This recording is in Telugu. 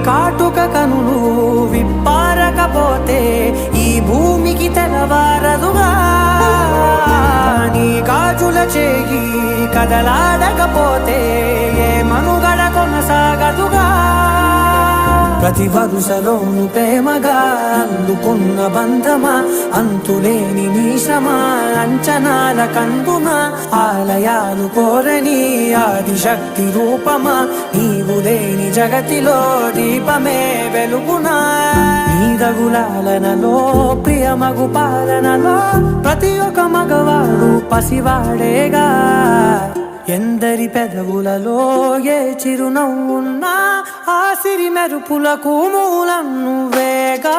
కాటుక కనులు విప్పారకపోతే ఈ భూమికి తెలవారదుగా నీ గాజుల చేయి కదలాడకపోతే ఏ మనుగడ కొనసాగదుగా ప్రతి వరుసలోను ప్రేమగా అందుకున్న బంధమా అంతులేని నీ శ్రమ అంచనాల కందున ఆలయాలు కోరని ఆదిశక్తి రూపమా నీవు లేని జగతిలో దీపమే వెలుగునా నీదగులాలనలో ప్రియమగు పాలనలో ప్రతి ఒక్క మగవాడు పసివాడేగా ఎందరి పెదవులలో ఏ చిరునవ్వున్నా ఆ సిరి మెరుపులకు మూలం నువ్వేగా